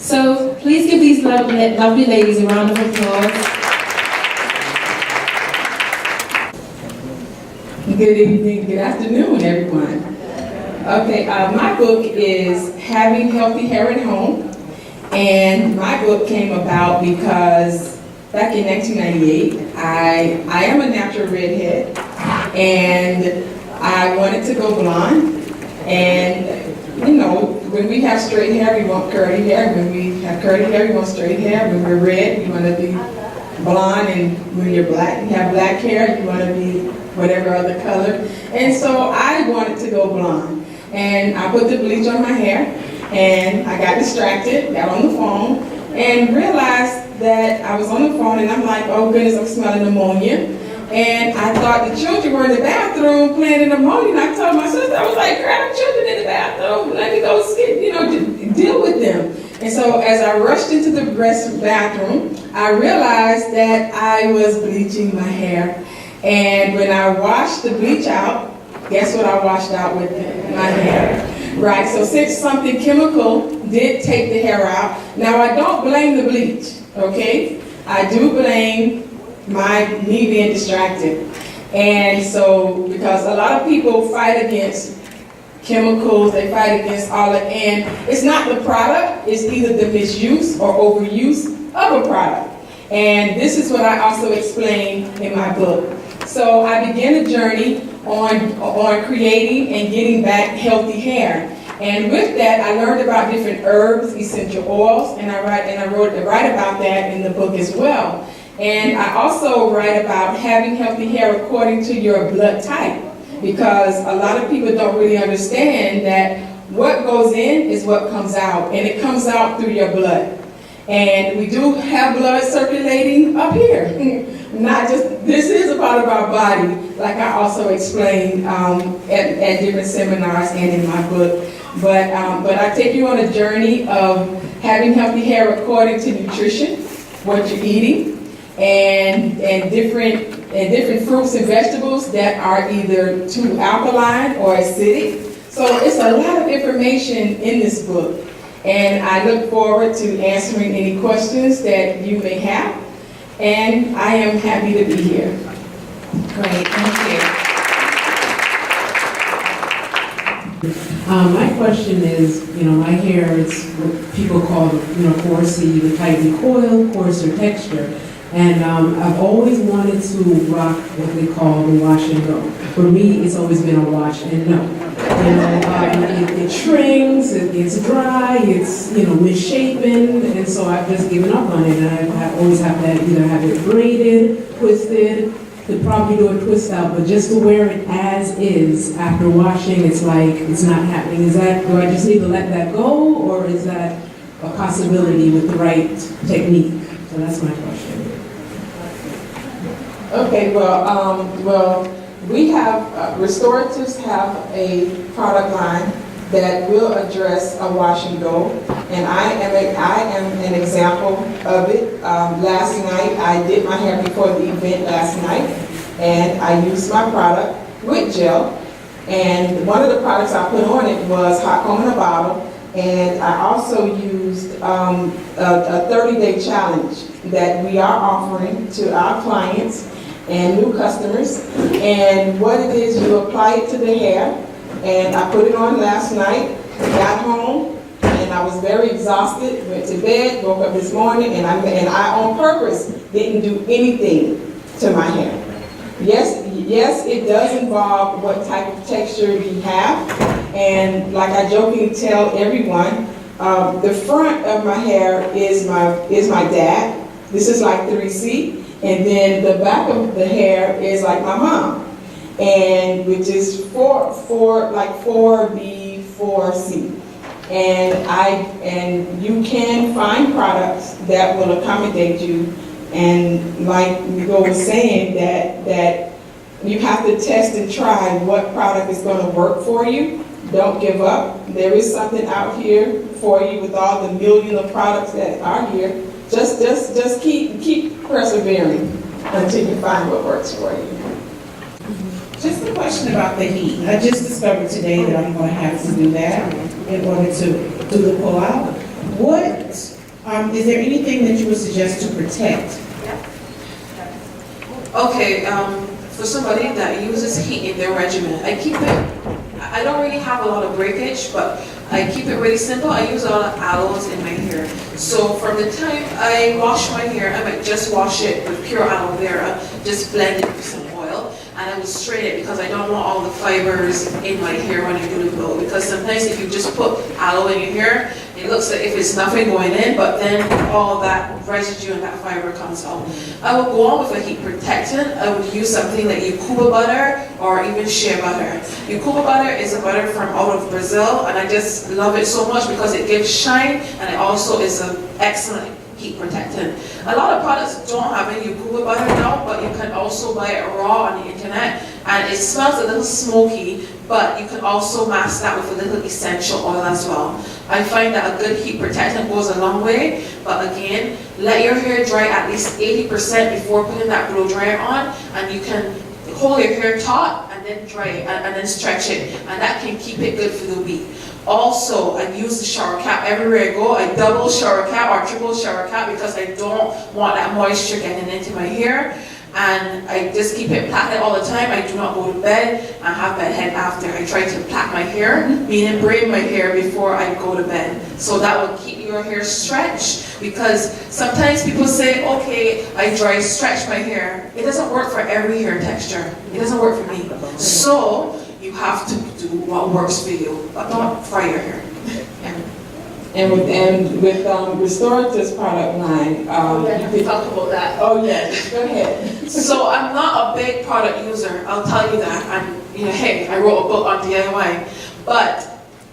So please give these lovely ladies a round of applause. Good evening, good afternoon, everyone. Okay, my book is Having Healthy Hair at Home, and my book came about because back in 1998, I am a natural redhead, and I wanted to go blonde. And you know, when we have straight hair, we want curly hair. When we have curly hair, we want straight hair. When we're red, we want to be blonde, and when you're black, you have black hair, you want to be whatever other color. And so I wanted to go blonde. And I put the bleach on my hair, and I got distracted, got on the phone, and realized that I was on the phone, and I'm like, oh goodness, I'm smelling ammonia. And I thought the children were in the bathroom playing in ammonia, and I told my sister, I was like, grab the children in the bathroom, let me go deal with them. And so as I rushed into the bathroom, I realized that I was bleaching my hair. And when I washed the bleach out, guess what I washed out with my hair? Right, so since something chemical did take the hair out, now I don't blame the bleach, okay? I do blame me being distracted. And so, because a lot of people fight against chemicals, they fight against all of it, and it's not the product, it's either the misuse or overuse of a product. And this is what I also explain in my book. So I began a journey on creating and getting back healthy hair. And with that, I learned about different herbs, essential oils, and I write about that in the book as well. And I also write about having healthy hair according to your blood type, because a lot of people don't really understand that what goes in is what comes out, and it comes out through your blood. And we do have blood circulating up here. Not just, this is a part of our body, like I also explained at different seminars and in my book. But I take you on a journey of having healthy hair according to nutrition, what you're eating, and different fruits and vegetables that are either too alkaline or acidic. So it's a lot of information in this book. And I look forward to answering any questions that you may have. And I am happy to be here. Great, thank you. My question is, my hair is what people call, coarsey, the tightly coiled, coarser texture. And I've always wanted to rock what they call the wash and go. For me, it's always been a wash and no. It shrinks, it gets dry, it's misshapen, and so I've just given up on it. And I always have to either have it braided, twisted, could probably do a twist out, but just to wear it as is after washing, it's like it's not happening. Do I just need to let that go, or is that a possibility with the right technique? So that's my question. Okay, well, we have, restoratives have a product line that will address a wash and go, and I am an example of it. Last night, I did my hair before the event last night, and I used my product with gel, and one of the products I put on it was hot comb in a bottle, and I also used a 30-day challenge that we are offering to our clients and new customers. And what it is, you apply it to the hair, and I put it on last night, got home, and I was very exhausted, went to bed, woke up this morning, and I on purpose didn't do anything to my hair. Yes, it does involve what type of texture we have, and like I jokingly tell everyone, the front of my hair is my dad. This is like 3C. And then the back of the hair is like my mom, and which is 4B, 4C. And you can find products that will accommodate you. And like Nicole was saying, that you have to test and try what product is going to work for you. Don't give up. There is something out here for you with all the millions of products that are here. Just keep persevering until you find what works for you. Just a question about the heat. I just discovered today that I'm going to have to do that in order to do the pull-out. What Is there anything that you would suggest to protect? Okay, for somebody that uses heat in their regimen, I don't really have a lot of breakage, but I keep it really simple. I use a lot of aloes in my hair. So from the time I wash my hair, I might just wash it with pure aloe vera, just blend it with some oil, and I will straighten it because I don't want all the fibers in my hair when I do the blow. Because sometimes if you just put aloe in your hair, it looks like if it's nothing going in, but then all that residue and that fiber comes out. I would go on with a heat protectant. I would use something like Yukuba butter or even shea butter. Yukuba butter is a butter from out of Brazil, and I just love it so much because it gives shine, and it also is an excellent heat protectant. A lot of products don't have any Yukuba butter now, but you can also buy it raw on the internet, and it smells a little smoky, but you can also mask that with a little essential oil as well. I find that a good heat protectant goes a long way, but again, let your hair dry at least 80% before putting that blow dryer on, and you can hold your hair taut and then dry it and then stretch it, and that can keep it good for the week. Also, I use the shower cap everywhere I go. I double shower cap or triple shower cap because I don't want that moisture getting into my hair. And I just keep it plaited all the time. I do not go to bed and have bedhead after. I try to plait my hair, meaning braid my hair before I go to bed. So that will keep your hair stretched, because sometimes people say, okay, I dry stretch my hair. It doesn't work for every hair texture. It doesn't work for me. So you have to do what works for you, but not fry your hair. And with Restorative's product line, You can talk about that. oh yes, go ahead. So I'm not a big product user, I'll tell you that. And hey, I wrote a book on DIY. But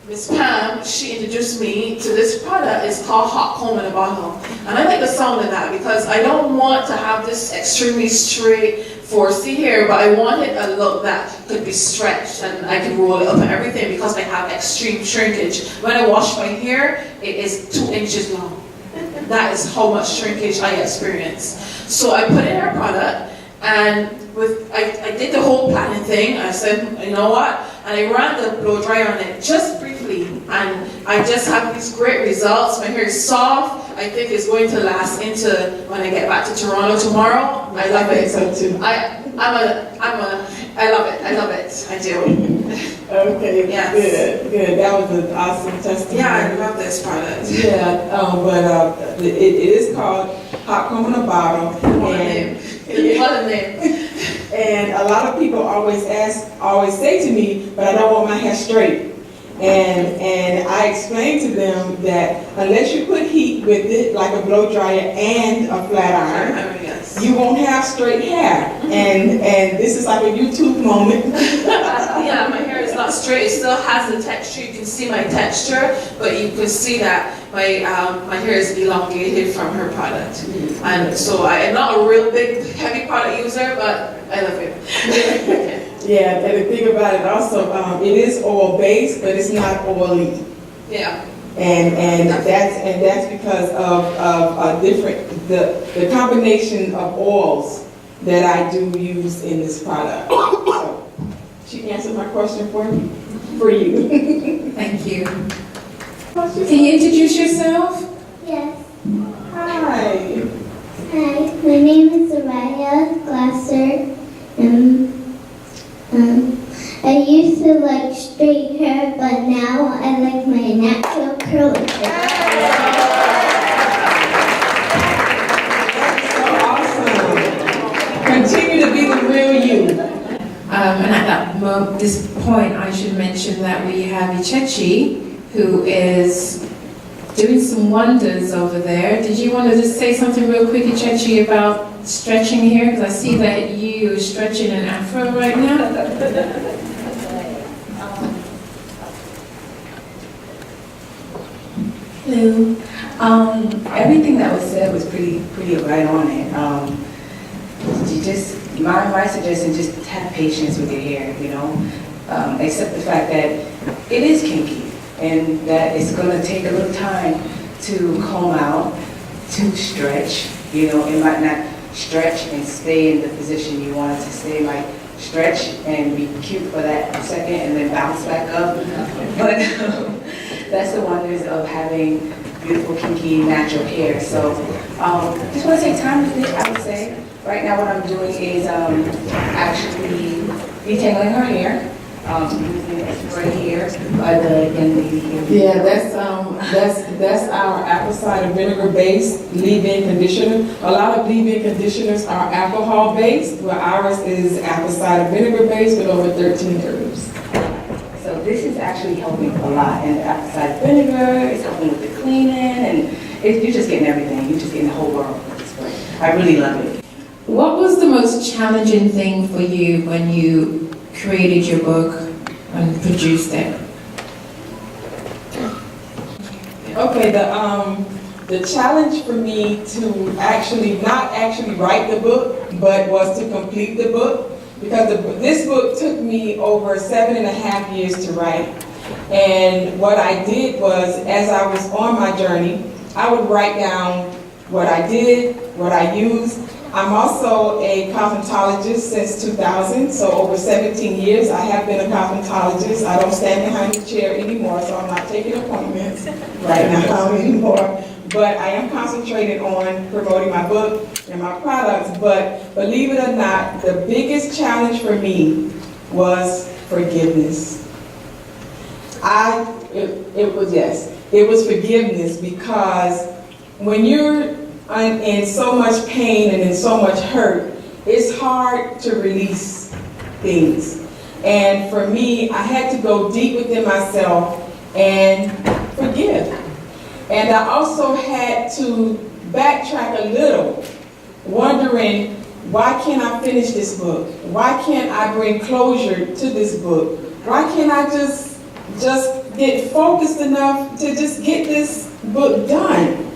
Miss Pam, she introduced me to this product. It's called Hot Comb in a Bottle. And I like the sound of that because I don't want to have this extremely straight 4C hair, but I wanted a look that could be stretched and I can roll it up and everything because I have extreme shrinkage. When I wash my hair, it is 2 inches long. That is how much shrinkage I experience. So I put in her product, and I did the whole planning thing. I said, you know what? And I ran the blow dryer on it just briefly, and I just have these great results. My hair is soft. I think it's going to last into when I get back to Toronto tomorrow. I love it. So too. I love it. I love it. I do. Okay, Yes. good. That was an awesome testimony. Yeah, I love this product. Yeah, but it is called Hot Comb in a Bottle, What a name. What a name. and a lot of people always say to me, but I don't want my hair straight. And I explain to them that unless you put heat with it, like a blow dryer and a flat iron, Yes. you won't have straight hair. And this is like a YouTube moment. Yeah, my hair is not straight. It still has the texture. You can see my texture, but you can see that my hair is elongated from her product. And so I am not a real big, heavy product user, but I love it. Yeah, and the thing about it also, it is oil based, but it's not oily. Yeah. And that's because of the combination of oils that I do use in this product. So, she answered my question for you. Thank you. Can you introduce yourself? Yes. Hi. Hi, my name is Soraya Glasser. I used to like straight hair, but now I like my natural curly hair. So awesome. Continue to be the real you. And at this point, I should mention that we have Ichechi, who is doing some wonders over there. Did you want to just say something real quick, Ichechi, about stretching here? Because I see that you're stretching an afro right now. Hello. Everything that was said was pretty right on it. My suggestion, just have patience with your hair, accept the fact that it is kinky and that it's going to take a little time to comb out, to stretch. It might not stretch and stay in the position you want it to stay. It might stretch and be cute for that second and then bounce back up. But that's the wonders of having beautiful, kinky, natural hair. So just want to take time with it, I would say. Right now what I'm doing is actually detangling her hair, using a spray here by the young lady here. Yeah, that's our apple cider vinegar based leave-in conditioner. A lot of leave-in conditioners are alcohol based, where ours is apple cider vinegar based with over 13 herbs. So this is actually helping a lot, and the apple cider vinegar is helping with the cleaning, and you're just getting everything. You're just getting the whole world with this spray. I really love it. What was the most challenging thing for you when you created your book and produced it? Okay, the challenge for me to not actually write the book, but was to complete the book, because this book took me over 7.5 years to write. And what I did was, as I was on my journey, I would write down what I did, what I used. I'm also a cosmetologist since 2000, so over 17 years I have been a cosmetologist. I don't stand behind the chair anymore, so I'm not taking appointments right now anymore. But I am concentrated on promoting my book and my products. But believe it or not, the biggest challenge for me was forgiveness. It was forgiveness, because when you're in so much pain and in so much hurt, it's hard to release things. And for me, I had to go deep within myself and forgive. And I also had to backtrack a little, wondering, why can't I finish this book? Why can't I bring closure to this book? Why can't I just get focused enough to just get this book done?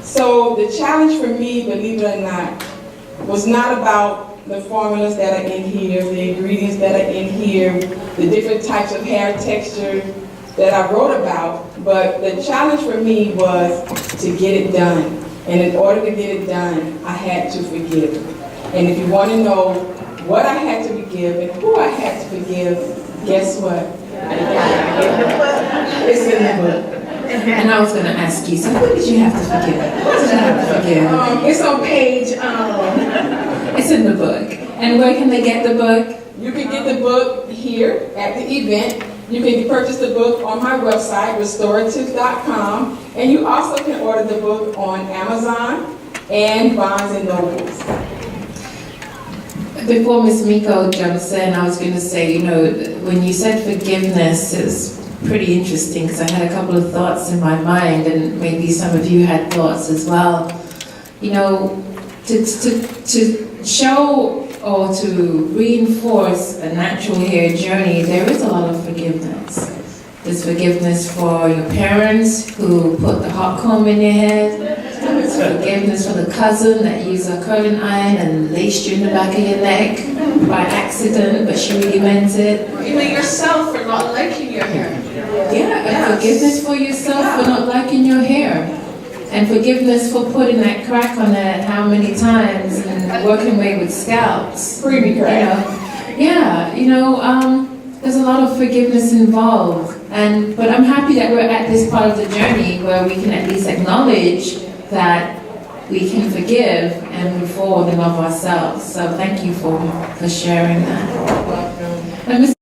So the challenge for me, believe it or not, was not about the formulas that are in here, the ingredients that are in here, the different types of hair texture that I wrote about, but the challenge for me was to get it done. And in order to get it done, I had to forgive. And if you want to know what I had to forgive and who I had to forgive, guess what? It's in the book. And I was going to ask you, so who did you have to forgive? Who did you have to forgive? It's on page, It's in the book. And where can they get the book? you can get the book here at the event. You can purchase the book on my website, restorative.com. And you also can order the book on Amazon and Barnes & Nobles. Before Ms. Miko jumps in, I was going to say, when you said forgiveness, is pretty interesting, because I had a couple of thoughts in my mind, and maybe some of you had thoughts as well. To show or to reinforce a natural hair journey, there is a lot of forgiveness. There's forgiveness for your parents who put the hot comb in your head. There's forgiveness for the cousin that used a curling iron and laced you in the back of your neck by accident, but she really meant it. Even yourself for not liking your hair. Yeah, and forgiveness for yourself for not liking your hair. And forgiveness for putting that crack on it how many times and working away with scalps. Creamy crack. There's a lot of forgiveness involved. But I'm happy that we're at this part of the journey where we can at least acknowledge that we can forgive and move forward and love ourselves. So thank you for sharing that. And Ms.